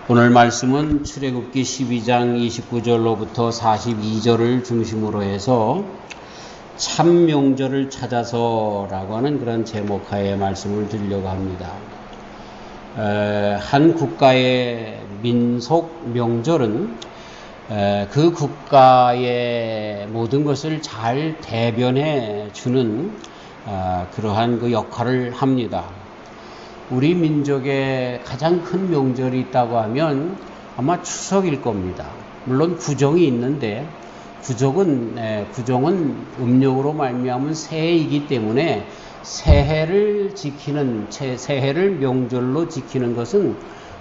오늘 말씀은 출애굽기 12장 29절로부터 42절을 중심으로 해서 참 명절을 찾아서라고 하는 그런 제목하에 말씀을 드리려고 합니다. 한 국가의 민속 명절은 그 국가의 모든 것을 잘 대변해 주는 그러한 그 역할을 합니다. 우리 민족의 가장 큰 명절이 있다고 하면 아마 추석일 겁니다. 물론 구정이 있는데 구정은 음력으로 말미암은 새해이기 때문에 새해를 명절로 지키는 것은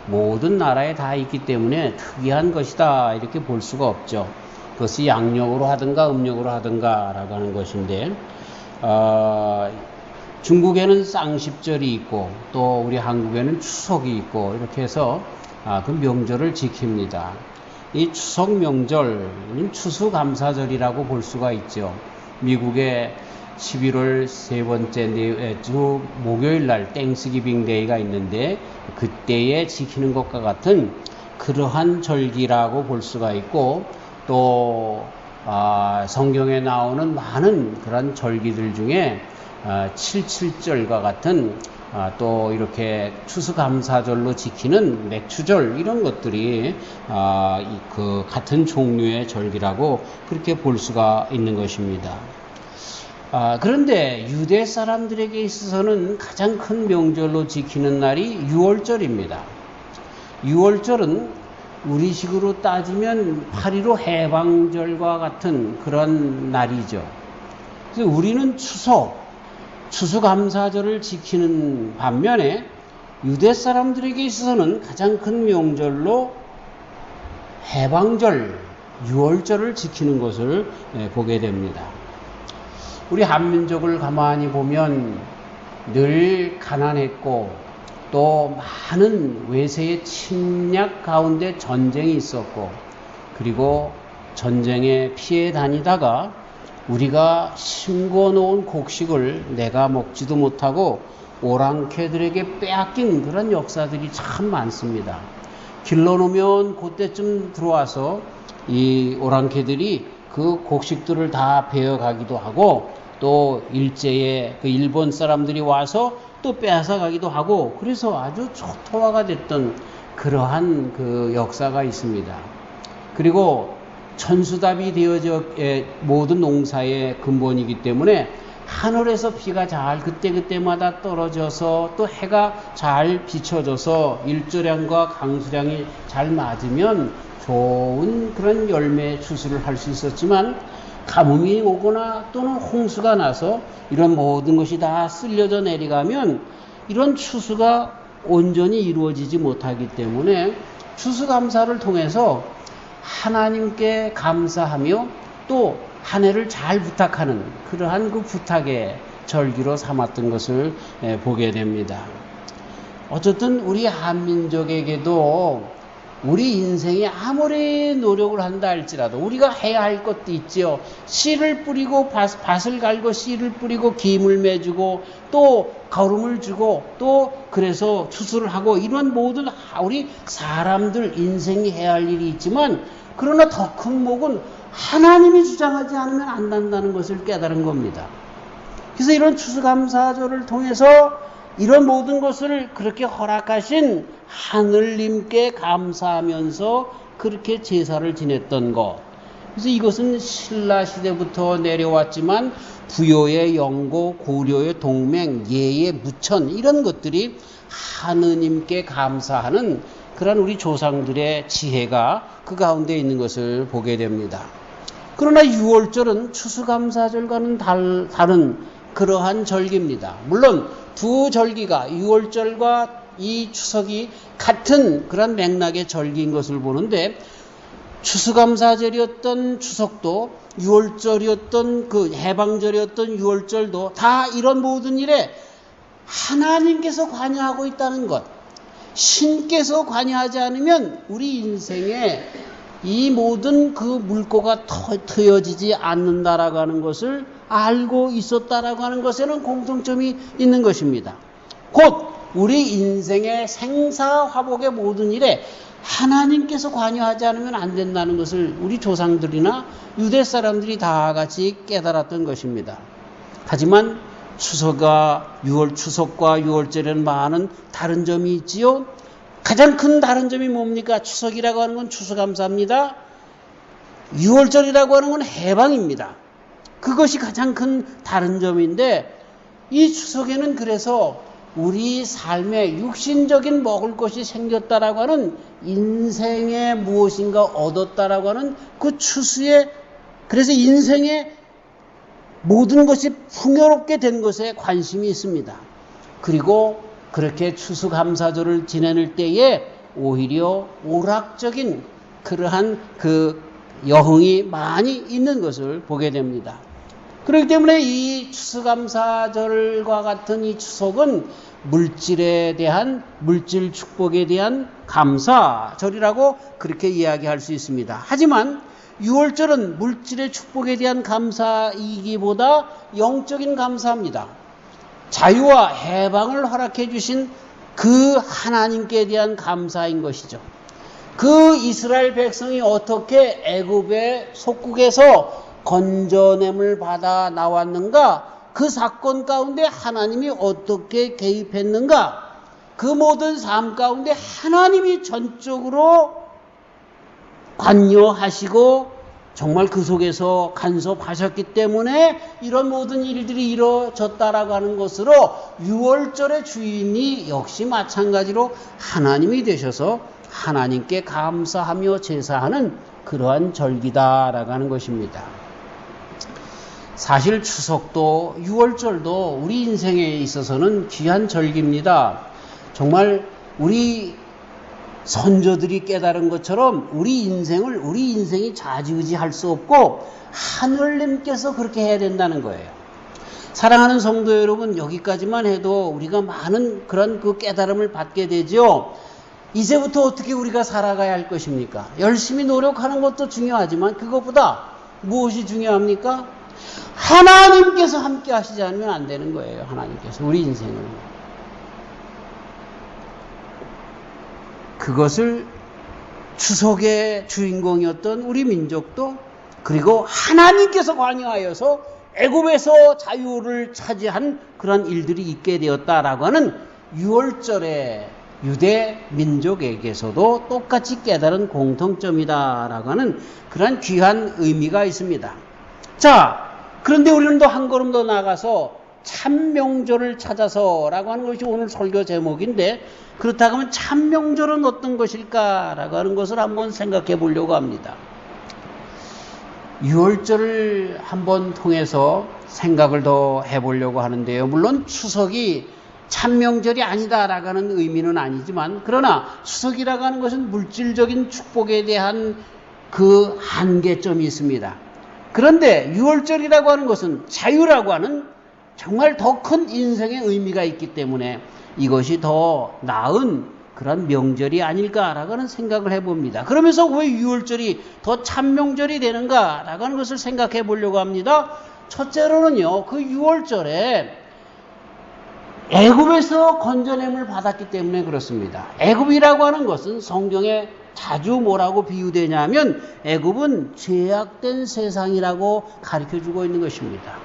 모든 나라에 다 있기 때문에 특이한 것이다 이렇게 볼 수가 없죠. 그것이 양력으로 하든가 음력으로 하든가 라고 하는 것인데 중국에는 쌍십절이 있고 또 우리 한국에는 추석이 있고 이렇게 해서 그 명절을 지킵니다. 이 추석 명절은 추수감사절이라고 볼 수가 있죠. 미국의 11월 세 번째 주 목요일 날 땡스기빙 데이가 있는데 그때에 지키는 것과 같은 그러한 절기라고 볼 수가 있고 또 성경에 나오는 많은 그런 절기들 중에 77절과 같은 또 이렇게 추수감사절로 지키는 맥추절 이런 것들이 그 같은 종류의 절기라고 그렇게 볼 수가 있는 것입니다. 그런데 유대 사람들에게 있어서는 가장 큰 명절로 지키는 날이 유월절입니다. 유월절은 우리식으로 따지면 8.15 해방절과 같은 그런 날이죠. 그래서 우리는 추수감사절을 지키는 반면에 유대 사람들에게 있어서는 가장 큰 명절로 해방절, 유월절을 지키는 것을 보게 됩니다. 우리 한민족을 가만히 보면 늘 가난했고 또 많은 외세의 침략 가운데 전쟁이 있었고 그리고 전쟁에 피해 다니다가 우리가 심고 놓은 곡식을 내가 먹지도 못하고 오랑캐들에게 빼앗긴 그런 역사들이 참 많습니다. 길러놓으면 그때쯤 들어와서 이 오랑캐들이 그 곡식들을 다 베어가기도 하고 또 일제에 그 일본 사람들이 와서 또 빼앗아 가기도 하고 그래서 아주 초토화가 됐던 그러한 그 역사가 있습니다. 그리고 천수답이 되어져 모든 농사의 근본이기 때문에 하늘에서 비가 잘 그때마다 떨어져서 또 해가 잘 비춰져서 일조량과 강수량이 잘 맞으면 좋은 그런 열매 추수를 할 수 있었지만 가뭄이 오거나 또는 홍수가 나서 이런 모든 것이 다 쓸려져 내려가면 이런 추수가 온전히 이루어지지 못하기 때문에 추수감사를 통해서 하나님께 감사하며 또 한 해를 잘 부탁하는 그러한 그 부탁의 절기로 삼았던 것을 보게 됩니다. 어쨌든 우리 한민족에게도 우리 인생에 아무리 노력을 한다 할지라도 우리가 해야 할 것도 있죠. 씨를 뿌리고 밭을 갈고 씨를 뿌리고 김을 매주고 또 거름을 주고 또 그래서 추수를 하고 이런 모든 우리 사람들 인생이 해야 할 일이 있지만 그러나 더 큰 목은 하나님이 주장하지 않으면 안 된다는 것을 깨달은 겁니다. 그래서 이런 추수감사절을 통해서 이런 모든 것을 그렇게 허락하신 하늘님께 감사하면서 그렇게 제사를 지냈던 것. 그래서 이것은 신라 시대부터 내려왔지만 부요의 영고, 고려의 동맹, 예의 무천 이런 것들이 하느님께 감사하는 그런 우리 조상들의 지혜가 그 가운데 있는 것을 보게 됩니다. 그러나 유월절은 추수감사절과는 다른 그러한 절기입니다. 물론 두 절기가 유월절과 이 추석이 같은 그런 맥락의 절기인 것을 보는데 추수감사절이었던 추석도 유월절이었던 그 해방절이었던 유월절도 다 이런 모든 일에 하나님께서 관여하고 있다는 것, 신께서 관여하지 않으면 우리 인생에 이 모든 그 물꼬가 트여지지 않는다라고 하는 것을 알고 있었다라고 하는 것에는 공통점이 있는 것입니다. 곧 우리 인생의 생사화복의 모든 일에 하나님께서 관여하지 않으면 안 된다는 것을 우리 조상들이나 유대 사람들이 다 같이 깨달았던 것입니다. 하지만 추석과 6월절에는 많은 다른 점이 있지요. 가장 큰 다른 점이 뭡니까? 추석이라고 하는 건 추수감사입니다. 6월절이라고 하는 건 해방입니다. 그것이 가장 큰 다른 점인데, 이 추석에는 그래서 우리 삶에 육신적인 먹을 것이 생겼다라고 하는, 인생에 무엇인가 얻었다라고 하는 그 추수에, 그래서 인생의 모든 것이 풍요롭게 된 것에 관심이 있습니다. 그리고 그렇게 추수감사절을 지내는 때에 오히려 오락적인 그러한 그 여흥이 많이 있는 것을 보게 됩니다. 그렇기 때문에 이 추수감사절과 같은 이 추석은 물질에 대한, 물질 축복에 대한 감사절이라고 그렇게 이야기할 수 있습니다. 하지만 6월절은 물질의 축복에 대한 감사이기보다 영적인 감사입니다. 자유와 해방을 허락해 주신 그 하나님께 대한 감사인 것이죠. 그 이스라엘 백성이 어떻게 애굽의 속국에서 건져냄을 받아 나왔는가, 그 사건 가운데 하나님이 어떻게 개입했는가, 그 모든 삶 가운데 하나님이 전적으로 관여하시고 정말 그 속에서 간섭하셨기 때문에 이런 모든 일들이 이루어졌다라고 하는 것으로 6월절의 주인이 역시 마찬가지로 하나님이 되셔서 하나님께 감사하며 제사하는 그러한 절기다라고 하는 것입니다. 사실 추석도 6월절도 우리 인생에 있어서는 귀한 절기입니다. 정말 우리 선조들이 깨달은 것처럼 우리 인생이 좌지우지할 수 없고 하늘님께서 그렇게 해야 된다는 거예요. 사랑하는 성도 여러분, 여기까지만 해도 우리가 많은 그런 그 깨달음을 받게 되죠. 이제부터 어떻게 우리가 살아가야 할 것입니까? 열심히 노력하는 것도 중요하지만 그것보다 무엇이 중요합니까? 하나님께서 함께 하시지 않으면 안 되는 거예요. 하나님께서 우리 인생을. 그것을 추석의 주인공이었던 우리 민족도, 그리고 하나님께서 관여하여서 애굽에서 자유를 차지한 그런 일들이 있게 되었다라고 하는 6월절의 유대 민족에게서도 똑같이 깨달은 공통점이다라고 하는 그런 귀한 의미가 있습니다. 자, 그런데 우리는 또 한 걸음 더 나가서 참명절을 찾아서라고 하는 것이 오늘 설교 제목인데, 그렇다고 하면 참명절은 어떤 것일까라고 하는 것을 한번 생각해 보려고 합니다. 6월절을 한번 통해서 생각을 더 해보려고 하는데요. 물론 추석이 참명절이 아니다라고 하는 의미는 아니지만, 그러나 추석이라고 하는 것은 물질적인 축복에 대한 그 한계점이 있습니다. 그런데 6월절이라고 하는 것은 자유라고 하는 정말 더 큰 인생의 의미가 있기 때문에 이것이 더 나은 그런 명절이 아닐까라고 하는 생각을 해봅니다. 그러면서 왜 6월절이 더 참명절이 되는가라고 하는 것을 생각해 보려고 합니다. 첫째로는요, 그 6월절에 애굽에서 건져냄을 받았기 때문에 그렇습니다. 애굽이라고 하는 것은 성경에 자주 뭐라고 비유되냐면 애굽은 죄악된 세상이라고 가르쳐주고 있는 것입니다.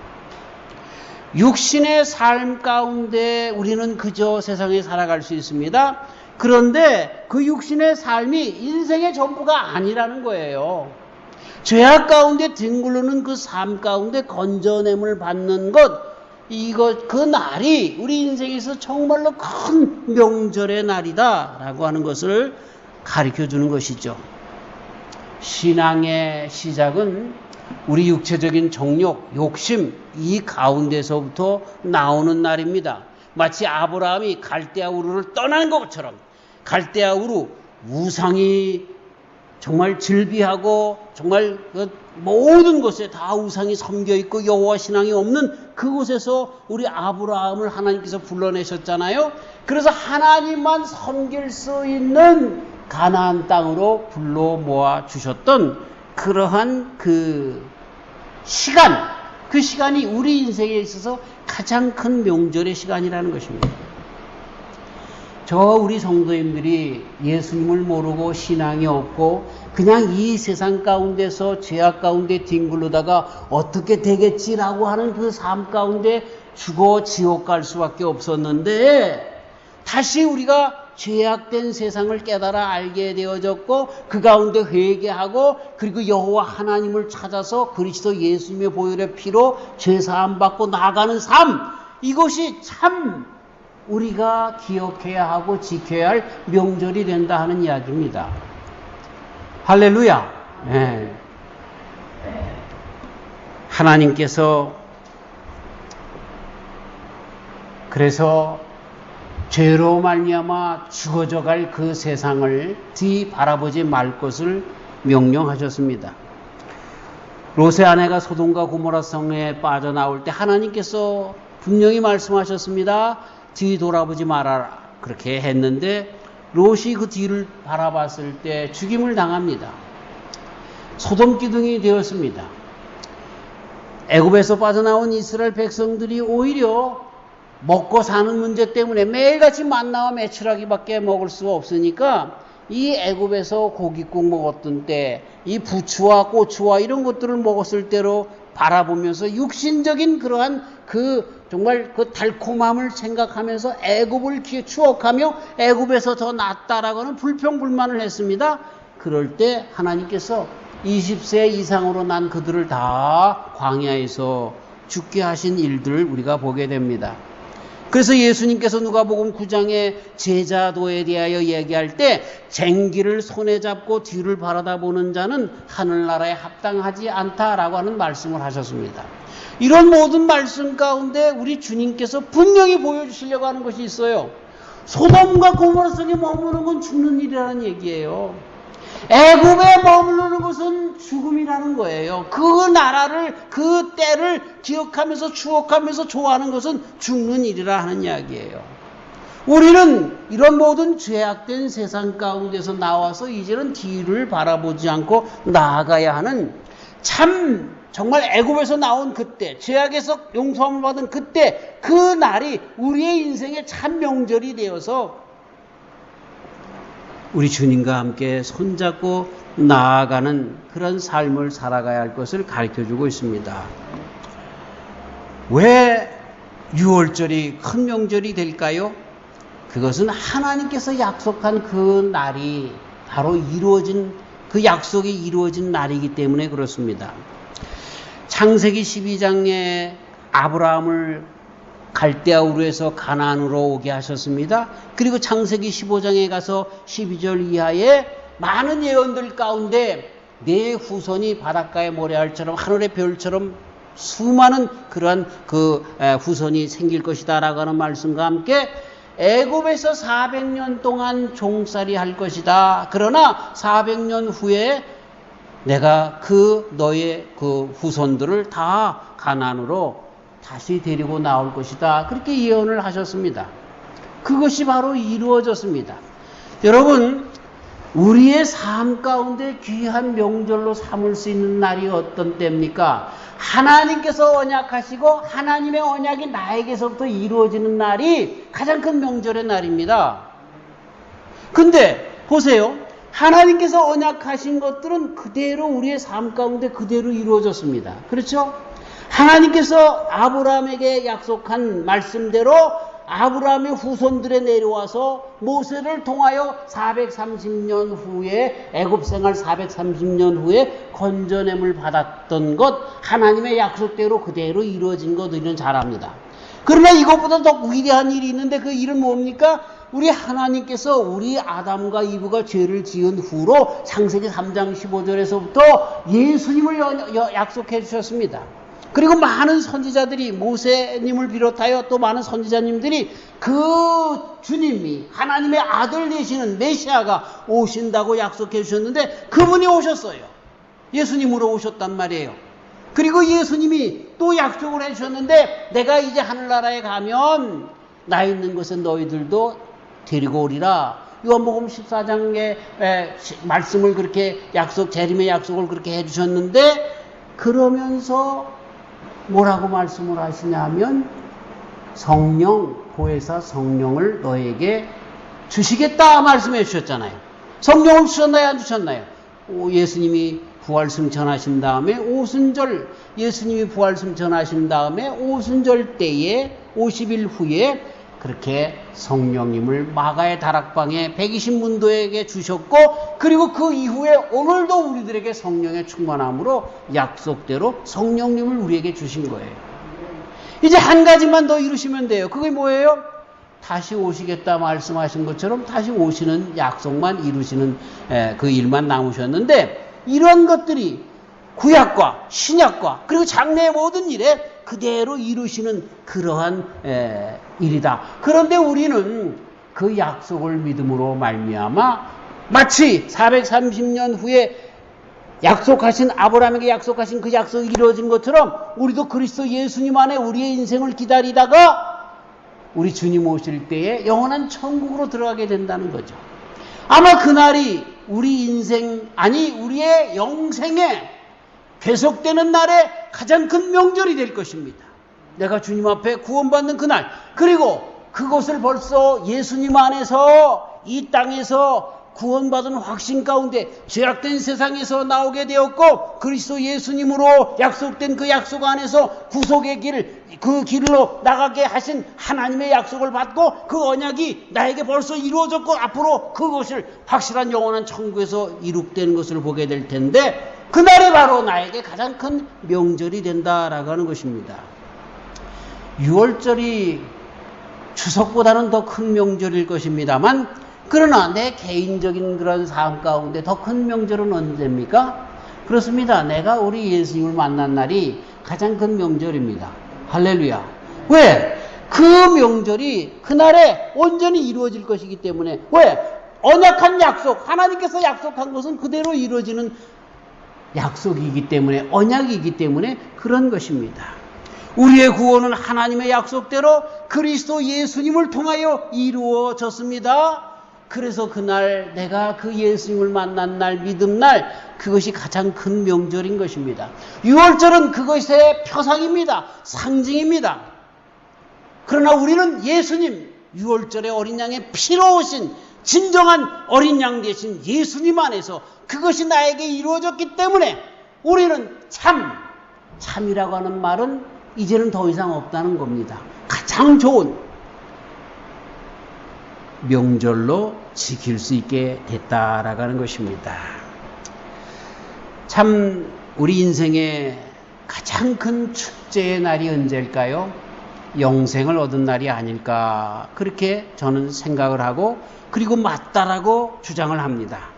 육신의 삶 가운데 우리는 그저 세상에 살아갈 수 있습니다. 그런데 그 육신의 삶이 인생의 전부가 아니라는 거예요. 죄악 가운데 뒹굴르는 그 삶 가운데 건져냄을 받는 것, 그 날이 우리 인생에서 정말로 큰 명절의 날이다라고 하는 것을 가르쳐주는 것이죠. 신앙의 시작은 우리 육체적인 정욕, 욕심, 이 가운데서부터 나오는 날입니다. 마치 아브라함이 갈대아 우르를 떠나는 것처럼, 갈대아 우르, 우상이 정말 즐비하고 정말 그 모든 곳에 다 우상이 섬겨 있고 여호와 신앙이 없는 그곳에서 우리 아브라함을 하나님께서 불러내셨잖아요. 그래서 하나님만 섬길 수 있는 가나안 땅으로 불러 모아 주셨던 그러한 그 시간, 그 시간이 우리 인생에 있어서 가장 큰 명절의 시간이라는 것입니다. 우리 성도님들이 예수님을 모르고 신앙이 없고 그냥 이 세상 가운데서 죄악 가운데 뒹굴르다가 어떻게 되겠지라고 하는 그 삶 가운데 죽어 지옥 갈 수밖에 없었는데, 다시 우리가 죄악된 세상을 깨달아 알게 되어졌고 그 가운데 회개하고 그리고 여호와 하나님을 찾아서 그리스도 예수님의 보혈의 피로 죄사함 받고 나아가는 삶, 이것이 참 우리가 기억해야 하고 지켜야 할 명절이 된다 하는 이야기입니다. 할렐루야. 네. 하나님께서 그래서 죄로 말미암아 죽어져 갈 그 세상을 뒤 바라보지 말 것을 명령하셨습니다. 롯의 아내가 소돔과 고모라 성에 빠져나올 때 하나님께서 분명히 말씀하셨습니다. 뒤 돌아보지 말아라. 그렇게 했는데 롯이 그 뒤를 바라봤을 때 죽임을 당합니다. 소돔 기둥이 되었습니다. 애굽에서 빠져나온 이스라엘 백성들이 오히려 먹고 사는 문제 때문에 매일같이 만나와 메추라기밖에 먹을 수가 없으니까 이 애굽에서 고깃국 먹었던 때 이 부추와 고추와 이런 것들을 먹었을 때로 바라보면서 육신적인 그러한 정말 그 달콤함을 생각하면서 애굽을 추억하며 애굽에서 더 낫다라고 하는 불평불만을 했습니다. 그럴 때 하나님께서 20세 이상으로 난 그들을 다 광야에서 죽게 하신 일들을 우리가 보게 됩니다. 그래서 예수님께서 누가복음 9장에 제자도에 대하여 얘기할 때 쟁기를 손에 잡고 뒤를 바라다 보는 자는 하늘나라에 합당하지 않다라고 하는 말씀을 하셨습니다. 이런 모든 말씀 가운데 우리 주님께서 분명히 보여주시려고 하는 것이 있어요. 소돔과 고모라 성에 머무는 건 죽는 일이라는 얘기예요. 애굽에 머무르는 것은 죽음이라는 거예요. 그 나라를, 그 때를 기억하면서 추억하면서 좋아하는 것은 죽는 일이라 하는 이야기예요. 우리는 이런 모든 죄악된 세상 가운데서 나와서 이제는 뒤를 바라보지 않고 나아가야 하는, 정말 애굽에서 나온 그때, 죄악에서 용서함을 받은 그때, 그 날이 우리의 인생의 참 명절이 되어서 우리 주님과 함께 손잡고 나아가는 그런 삶을 살아가야 할 것을 가르쳐주고 있습니다. 왜 6월절이 큰 명절이 될까요? 그것은 하나님께서 약속한 그 날이 바로 이루어진, 그 약속이 이루어진 날이기 때문에 그렇습니다. 창세기 12장에 아브라함을 갈대아 우르에서 가나안으로 오게 하셨습니다. 그리고 창세기 15장에 가서 12절 이하에 많은 예언들 가운데 내 후손이 바닷가의 모래알처럼 하늘의 별처럼 수많은 그러한 후손이 생길 것이다 라고 하는 말씀과 함께 애굽에서 400년 동안 종살이 할 것이다. 그러나 400년 후에 내가 너의 후손들을 다 가나안으로 다시 데리고 나올 것이다. 그렇게 예언을 하셨습니다. 그것이 바로 이루어졌습니다. 여러분, 우리의 삶 가운데 귀한 명절로 삼을 수 있는 날이 어떤 때입니까? 하나님께서 언약하시고 하나님의 언약이 나에게서부터 이루어지는 날이 가장 큰 명절의 날입니다. 근데 보세요. 하나님께서 언약하신 것들은 그대로 우리의 삶 가운데 그대로 이루어졌습니다. 그렇죠? 하나님께서 아브라함에게 약속한 말씀대로 아브라함의 후손들에 내려와서 모세를 통하여 430년 후에 애굽 생활 430년 후에 건져냄을 받았던 것, 하나님의 약속대로 그대로 이루어진 것 우리는 잘 압니다. 그러나 이것보다 더 위대한 일이 있는데 그 일은 뭡니까? 우리 하나님께서 우리 아담과 이브가 죄를 지은 후로 창세기 3장 15절에서부터 예수님을 약속해 주셨습니다. 그리고 많은 선지자들이, 모세님을 비롯하여 또 많은 선지자님들이 그 주님이 하나님의 아들 되시는 메시아가 오신다고 약속해 주셨는데 그분이 오셨어요. 예수님으로 오셨단 말이에요. 그리고 예수님이 또 약속을 해 주셨는데 내가 이제 하늘나라에 가면 나 있는 곳에 너희들도 데리고 오리라. 요한복음 14장의 말씀을 그렇게 재림의 약속을 그렇게 해 주셨는데, 그러면서 뭐라고 말씀을 하시냐면 성령, 보혜사 성령을 너에게 주시겠다 말씀해 주셨잖아요. 성령을 주셨나요? 안 주셨나요? 예수님이 부활 승천하신 다음에 오순절, 예수님이 부활 승천하신 다음에 오순절 때에 50일 후에 그렇게 성령님을 마가의 다락방에 120문도에게 주셨고, 그리고 그 이후에 오늘도 우리들에게 성령의 충만함으로 약속대로 성령님을 우리에게 주신 거예요. 이제 한 가지만 더 이루시면 돼요. 그게 뭐예요? 다시 오시겠다 말씀하신 것처럼 다시 오시는 약속만 이루시는 그 일만 남으셨는데, 이런 것들이 구약과 신약과 그리고 장래의 모든 일에 그대로 이루시는 그러한 일이다. 그런데 우리는 그 약속을 믿음으로 말미암아 마치 430년 후에 약속하신, 아브라함에게 약속하신 그 약속이 이루어진 것처럼 우리도 그리스도 예수님 안에 우리의 인생을 기다리다가 우리 주님 오실 때에 영원한 천국으로 들어가게 된다는 거죠. 아마 그날이 우리 인생, 아니 우리의 영생에 계속되는 날에 가장 큰 명절이 될 것입니다. 내가 주님 앞에 구원받는 그날, 그리고 그것을 벌써 예수님 안에서 이 땅에서 구원받은 확신 가운데 죄악된 세상에서 나오게 되었고, 그리스도 예수님으로 약속된 그 약속 안에서 구속의 길, 그 길로 나가게 하신 하나님의 약속을 받고 그 언약이 나에게 벌써 이루어졌고 앞으로 그것을 확실한 영원한 천국에서 이룩되는 것을 보게 될 텐데, 그날이 바로 나에게 가장 큰 명절이 된다라고 하는 것입니다. 6월절이 추석보다는 더 큰 명절일 것입니다만, 그러나 내 개인적인 그런 삶 가운데 더 큰 명절은 언제입니까? 그렇습니다. 내가 우리 예수님을 만난 날이 가장 큰 명절입니다. 할렐루야. 왜? 그 명절이 그날에 온전히 이루어질 것이기 때문에. 왜? 언약한 약속, 하나님께서 약속한 것은 그대로 이루어지는 약속이기 때문에, 언약이기 때문에 그런 것입니다. 우리의 구원은 하나님의 약속대로 그리스도 예수님을 통하여 이루어졌습니다. 그래서 그날, 내가 그 예수님을 만난 날, 믿음 날, 그것이 가장 큰 명절인 것입니다. 6월절은 그것의 표상입니다. 상징입니다. 그러나 우리는 예수님, 6월절의 어린 양의 피로 오신 진정한 어린 양 되신 예수님 안에서 그것이 나에게 이루어졌기 때문에 우리는 참이라고 하는 말은 이제는 더 이상 없다는 겁니다. 가장 좋은 명절로 지킬 수 있게 됐다라고 하는 것입니다. 참 우리 인생의 가장 큰 축제의 날이 언제일까요? 영생을 얻은 날이 아닐까, 그렇게 저는 생각을 하고, 그리고 맞다라고 주장을 합니다.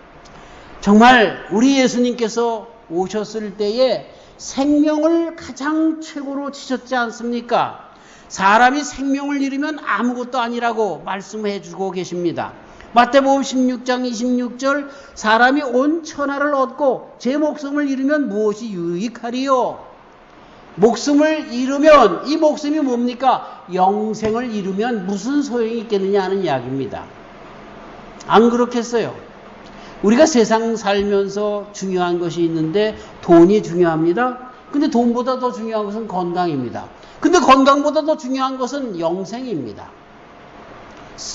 정말 우리 예수님께서 오셨을 때에 생명을 가장 최고로 치셨지 않습니까? 사람이 생명을 잃으면 아무것도 아니라고 말씀해 주고 계십니다. 마태복음 16장 26절, 사람이 온 천하를 얻고 제 목숨을 잃으면 무엇이 유익하리요? 목숨을 잃으면, 이 목숨이 뭡니까? 영생을 잃으면 무슨 소용이 있겠느냐 하는 이야기입니다. 안 그렇겠어요? 우리가 세상 살면서 중요한 것이 있는데 돈이 중요합니다. 근데 돈보다 더 중요한 것은 건강입니다. 근데 건강보다 더 중요한 것은 영생입니다.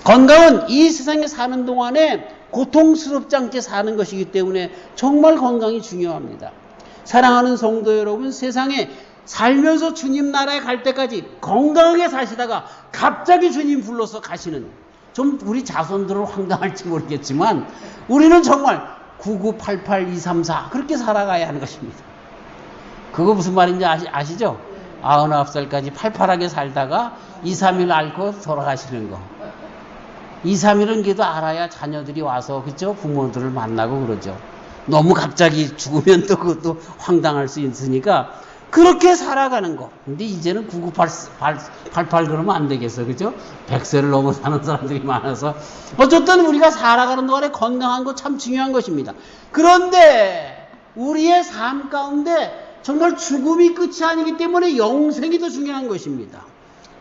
건강은 이 세상에 사는 동안에 고통스럽지 않게 사는 것이기 때문에 정말 건강이 중요합니다. 사랑하는 성도 여러분, 세상에 살면서 주님 나라에 갈 때까지 건강하게 사시다가 갑자기 주님 불러서 가시는, 좀 우리 자손들은 황당할지 모르겠지만 우리는 정말 9988234 그렇게 살아가야 하는 것입니다. 그거 무슨 말인지 아시죠? 99살까지 팔팔하게 살다가 2, 3일 앓고 돌아가시는 거. 2, 3일은 그래도 알아야 자녀들이 와서, 그죠? 부모들을 만나고 그러죠. 너무 갑자기 죽으면 또 그것도 황당할 수 있으니까 그렇게 살아가는 거. 근데 이제는 9988 그러면 안 되겠어. 그죠? 100세를 넘어 사는 사람들이 많아서. 어쨌든 우리가 살아가는 동안에 건강한 거 참 중요한 것입니다. 그런데 우리의 삶 가운데 정말 죽음이 끝이 아니기 때문에 영생이 더 중요한 것입니다.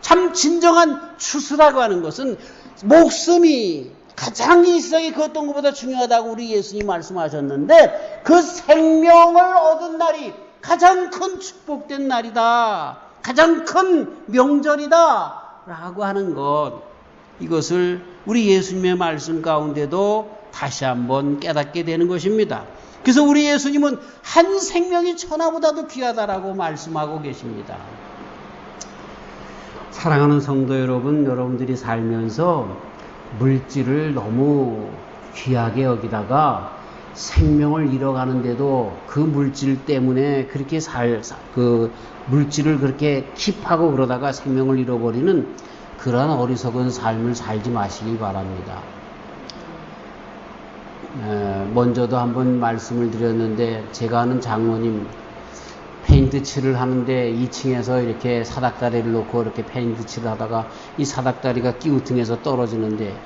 참 진정한 추수라고 하는 것은 목숨이 가장 이 세상에 그 어떤 것보다 중요하다고 우리 예수님 말씀하셨는데, 그 생명을 얻은 날이 가장 큰 축복된 날이다, 가장 큰 명절이다 라고 하는 것. 이것을 우리 예수님의 말씀 가운데도 다시 한번 깨닫게 되는 것입니다. 그래서 우리 예수님은 한 생명이 천하보다도 귀하다라고 말씀하고 계십니다. 사랑하는 성도 여러분, 여러분들이 살면서 물질을 너무 귀하게 여기다가 생명을 잃어가는데도 그 물질 때문에 그렇게 그 물질을 그렇게 킵하고 그러다가 생명을 잃어버리는 그러한 어리석은 삶을 살지 마시기 바랍니다. 먼저도 한번 말씀을 드렸는데, 제가 아는 장로님 페인트 칠을 하는데 2층에서 이렇게 사닥다리를 놓고 이렇게 페인트 칠을 하다가 이 사닥다리가 끼우통해서 떨어지는데,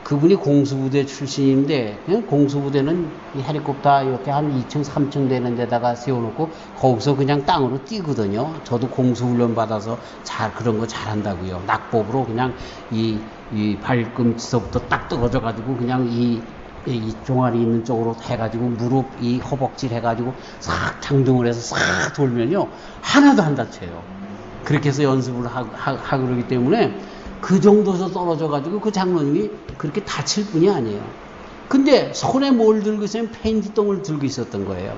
그분이 공수부대 출신인데, 공수부대는 이 헬리콥터 이렇게 한 2층, 3층 되는 데다가 세워놓고 거기서 그냥 땅으로 뛰거든요. 저도 공수훈련 받아서 그런 거 잘한다고요. 낙법으로 그냥 이 발꿈치서부터 딱 떨어져가지고 그냥 이 종아리 있는 쪽으로 해가지고 무릎, 이 허벅지 해가지고 싹 장동을 해서 싹 돌면요, 하나도 안 다쳐요. 그렇게 해서 연습을 하고 그러기 때문에 그 정도에서 떨어져가지고 그 장로님이 그렇게 다칠 뿐이 아니에요. 근데 손에 뭘 들고 있으면 페인트똥을 들고 있었던 거예요.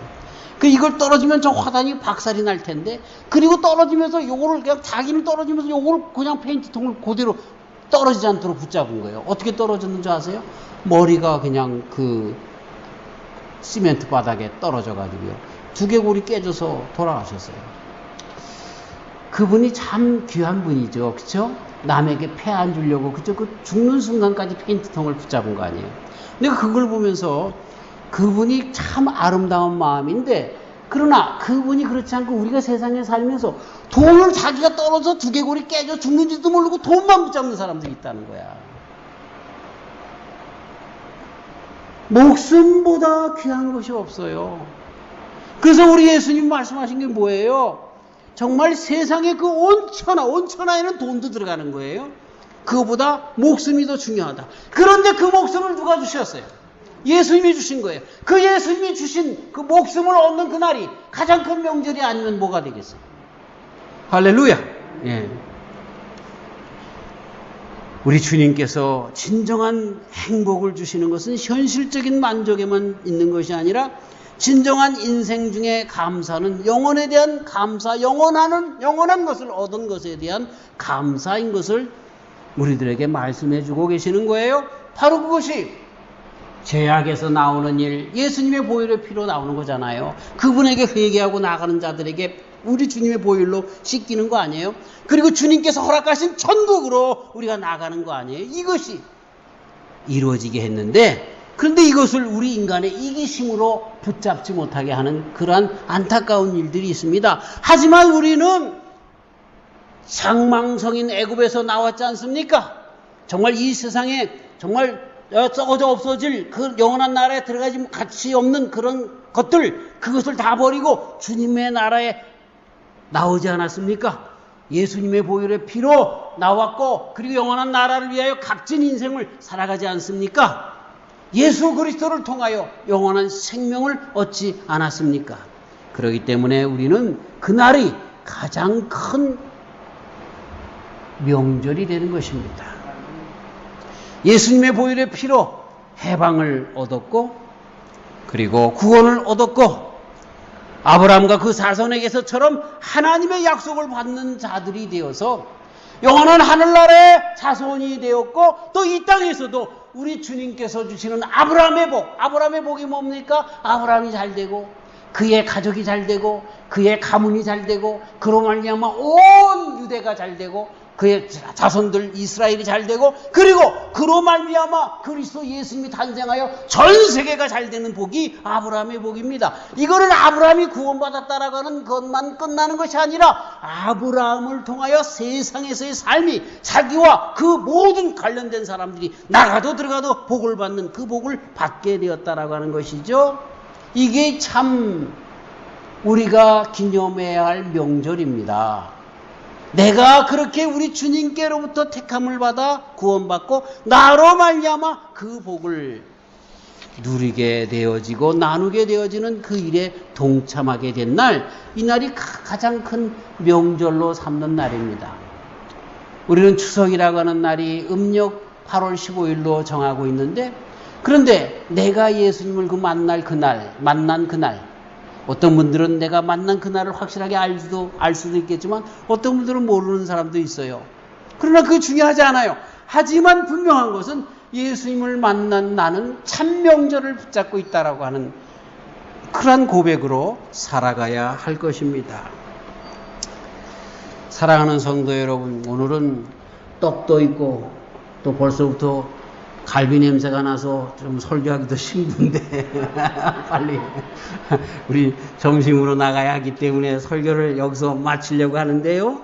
이걸 떨어지면 저 화단이 박살이 날 텐데, 그리고 떨어지면서 요거를 그냥 자기는 떨어지면서 요걸 그냥 페인트통을 그대로 떨어지지 않도록 붙잡은 거예요. 어떻게 떨어졌는지 아세요? 머리가 그냥 그 시멘트 바닥에 떨어져가지고요, 두개골이 깨져서 돌아가셨어요. 그분이 참 귀한 분이죠, 그렇죠? 남에게 폐 안 주려고 그저 그 죽는 순간까지 페인트통을 붙잡은 거 아니에요. 내가 그걸 보면서 그분이 참 아름다운 마음인데, 그러나 그분이 그렇지 않고 우리가 세상에 살면서 돈을 자기가 떨어져 두개골이 깨져 죽는지도 모르고 돈만 붙잡는 사람들이 있다는 거야. 목숨보다 귀한 것이 없어요. 그래서 우리 예수님 말씀하신 게 뭐예요? 정말 세상에 그 온천하에는 돈도 들어가는 거예요. 그거보다 목숨이 더 중요하다. 그런데 그 목숨을 누가 주셨어요? 예수님이 주신 거예요. 그 예수님이 주신 그 목숨을 얻는 그날이 가장 큰 명절이 아니면 뭐가 되겠어요? 할렐루야. 예. 우리 주님께서 진정한 행복을 주시는 것은 현실적인 만족에만 있는 것이 아니라, 진정한 인생 중에 감사는 영혼에 대한 감사, 영원한 것을 얻은 것에 대한 감사인 것을 우리들에게 말씀해 주고 계시는 거예요. 바로 그것이 죄악에서 나오는 일, 예수님의 보혈의 피로 나오는 거잖아요. 그분에게 회개하고 나가는 자들에게 우리 주님의 보혈로 씻기는 거 아니에요? 그리고 주님께서 허락하신 천국으로 우리가 나가는 거 아니에요? 이것이 이루어지게 했는데, 그런데 이것을 우리 인간의 이기심으로 붙잡지 못하게 하는 그러한 안타까운 일들이 있습니다. 하지만 우리는 상망성인 애굽에서 나왔지 않습니까? 정말 이 세상에 정말 썩어져 없어질 그 영원한 나라에 들어가지 가치 없는 그런 것들, 그것을 다 버리고 주님의 나라에 나오지 않았습니까? 예수님의 보혈의 피로 나왔고, 그리고 영원한 나라를 위하여 값진 인생을 살아가지 않습니까? 예수 그리스도를 통하여 영원한 생명을 얻지 않았습니까? 그렇기 때문에 우리는 그날이 가장 큰 명절이 되는 것입니다. 예수님의 보혈의 피로 해방을 얻었고, 그리고 구원을 얻었고, 아브라함과 그 자손에게서처럼 하나님의 약속을 받는 자들이 되어서 영원한 하늘나라의 자손이 되었고, 또 이 땅에서도 우리 주님께서 주시는 아브라함의 복이 뭡니까? 아브라함이 잘 되고, 그의 가족이 잘 되고, 그의 가문이 잘 되고, 그로 말미암아 온 유대가 잘 되고, 그의 자손들 이스라엘이 잘 되고, 그리고 그로 말미암아 그리스도 예수님이 탄생하여 전 세계가 잘 되는 복이 아브라함의 복입니다. 이거는 아브라함이 구원받았다라고 하는 것만 끝나는 것이 아니라, 아브라함을 통하여 세상에서의 삶이 자기와 그 모든 관련된 사람들이 나가도 들어가도 복을 받는 그 복을 받게 되었다라고 하는 것이죠. 이게 참 우리가 기념해야 할 명절입니다. 내가 그렇게 우리 주님께로부터 택함을 받아 구원받고 나로 말미암아 그 복을 누리게 되어지고 나누게 되어지는 그 일에 동참하게 된 날, 이 날이 가장 큰 명절로 삼는 날입니다. 우리는 추석이라고 하는 날이 음력 8월 15일로 정하고 있는데, 그런데 내가 예수님을 만난 그날, 어떤 분들은 내가 만난 그날을 확실하게 알 수도 있겠지만 어떤 분들은 모르는 사람도 있어요. 그러나 그게 중요하지 않아요. 하지만 분명한 것은 예수님을 만난 나는 참 명절을 붙잡고 있다라고 하는 그러한 고백으로 살아가야 할 것입니다. 사랑하는 성도 여러분, 오늘은 떡도 있고 또 벌써부터 갈비 냄새가 나서 좀 설교하기도 힘든데 빨리 우리 점심으로 나가야 하기 때문에 설교를 여기서 마치려고 하는데요.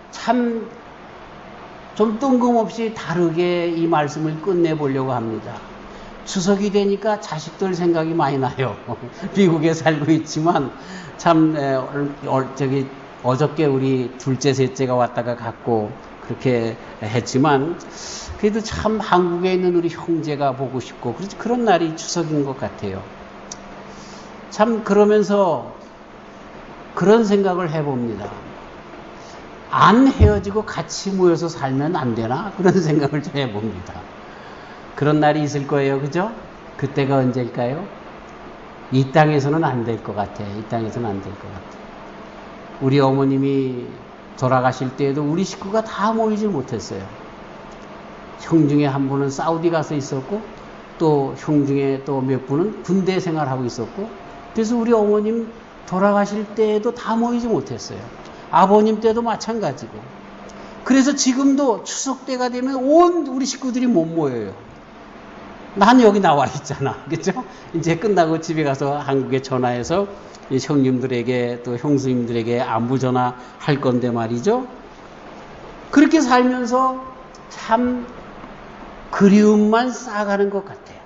참 좀 뜬금없이 다르게 이 말씀을 끝내보려고 합니다. 추석이 되니까 자식들 생각이 많이 나요. 미국에 살고 있지만 참 어저께 우리 둘째 셋째가 왔다가 갔고 그렇게 했지만 그래도 참 한국에 있는 우리 형제가 보고 싶고 그런 날이 추석인 것 같아요. 참 그러면서 그런 생각을 해봅니다. 안 헤어지고 같이 모여서 살면 안 되나? 그런 생각을 좀 해봅니다. 그런 날이 있을 거예요. 그죠? 그때가 언제일까요? 이 땅에서는 안 될 것 같아요. 이 땅에서는 안 될 것 같아요. 우리 어머님이 돌아가실 때에도 우리 식구가 다 모이질 못했어요. 형 중에 한 분은 사우디 가서 있었고 또 형 중에 또 몇 분은 군대 생활하고 있었고 그래서 우리 어머님 돌아가실 때에도 다 모이지 못했어요. 아버님 때도 마찬가지고. 그래서 지금도 추석 때가 되면 온 우리 식구들이 못 모여요. 난 여기 나와 있잖아. 그렇죠? 이제 끝나고 집에 가서 한국에 전화해서 형님들에게 또 형수님들에게 안부 전화할 건데 말이죠. 그렇게 살면서 참 그리움만 쌓아가는 것 같아요.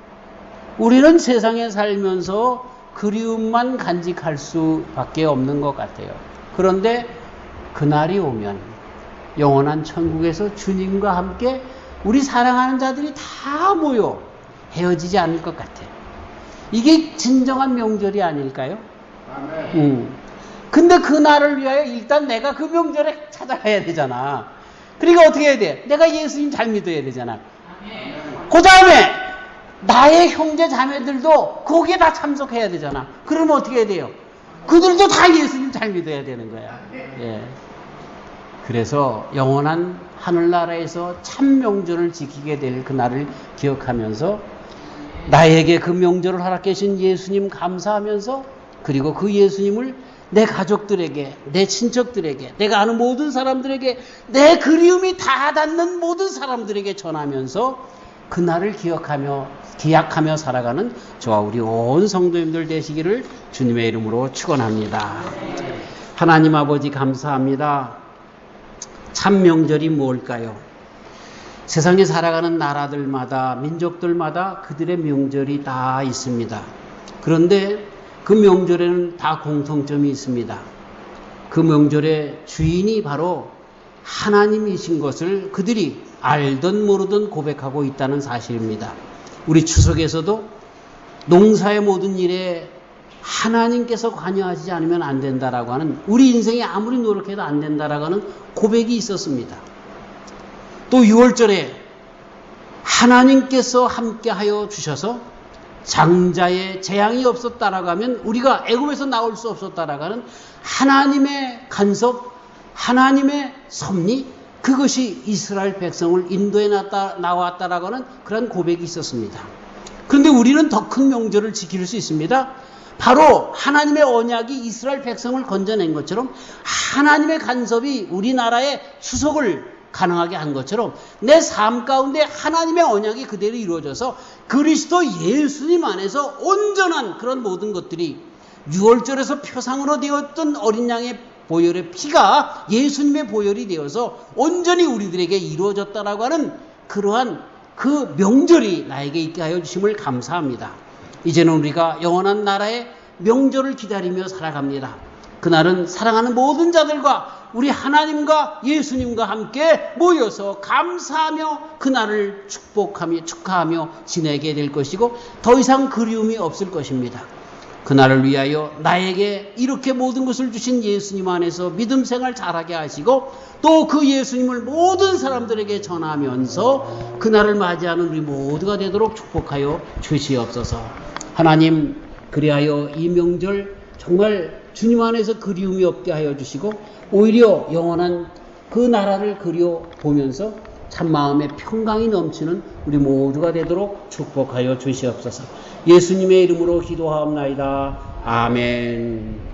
우리는 세상에 살면서 그리움만 간직할 수밖에 없는 것 같아요. 그런데 그날이 오면 영원한 천국에서 주님과 함께 우리 사랑하는 자들이 다 모여 헤어지지 않을 것 같아요. 이게 진정한 명절이 아닐까요? 근데 그날을 위하여 일단 내가 그 명절에 찾아가야 되잖아. 그러니까 어떻게 해야 돼? 내가 예수님 잘 믿어야 되잖아. 그 다음에 나의 형제 자매들도 거기에 다 참석해야 되잖아. 그러면 어떻게 해야 돼요? 그들도 다 예수님 잘 믿어야 되는 거야. 예. 그래서 영원한 하늘나라에서 참 명절을 지키게 될 그날을 기억하면서 나에게 그 명절을 허락하신 예수님 감사하면서 그리고 그 예수님을 내 가족들에게, 내 친척들에게, 내가 아는 모든 사람들에게, 내 그리움이 다 닿는 모든 사람들에게 전하면서 그날을 기약하며 살아가는 저와 우리 온 성도님들 되시기를 주님의 이름으로 축원합니다. 하나님 아버지 감사합니다. 참 명절이 뭘까요? 세상에 살아가는 나라들마다 민족들마다 그들의 명절이 다 있습니다. 그런데 그 명절에는 다 공통점이 있습니다. 그 명절의 주인이 바로 하나님이신 것을 그들이 알든 모르든 고백하고 있다는 사실입니다. 우리 추석에서도 농사의 모든 일에 하나님께서 관여하지 않으면 안 된다라고 하는, 우리 인생에 아무리 노력해도 안 된다라고 하는 고백이 있었습니다. 또 6월절에 하나님께서 함께하여 주셔서 장자의 재앙이 없었다라고 하면, 우리가 애굽에서 나올 수 없었다라고 하는 하나님의 간섭, 하나님의 섭리, 그것이 이스라엘 백성을 인도에 나왔다라고 하는 그런 고백이 있었습니다. 그런데 우리는 더 큰 명절을 지킬 수 있습니다. 바로 하나님의 언약이 이스라엘 백성을 건져낸 것처럼, 하나님의 간섭이 우리나라의 추석을 가능하게 한 것처럼 내 삶 가운데 하나님의 언약이 그대로 이루어져서 그리스도 예수님 안에서 온전한 그런 모든 것들이, 6월절에서 표상으로 되었던 어린 양의 보혈의 피가 예수님의 보혈이 되어서 온전히 우리들에게 이루어졌다라고 하는 그러한 그 명절이 나에게 있게 하여 주심을 감사합니다. 이제는 우리가 영원한 나라의 명절을 기다리며 살아갑니다. 그날은 사랑하는 모든 자들과 우리 하나님과 예수님과 함께 모여서 감사하며 그날을 축복하며 축하하며 지내게 될 것이고, 더 이상 그리움이 없을 것입니다. 그날을 위하여 나에게 이렇게 모든 것을 주신 예수님 안에서 믿음 생활 잘하게 하시고 또 그 예수님을 모든 사람들에게 전하면서 그날을 맞이하는 우리 모두가 되도록 축복하여 주시옵소서. 하나님, 그리하여 이 명절 정말 주님 안에서 그리움이 없게 하여 주시고 오히려 영원한 그 나라를 그려보면서 참 마음에 평강이 넘치는 우리 모두가 되도록 축복하여 주시옵소서. 예수님의 이름으로 기도하옵나이다. 아멘.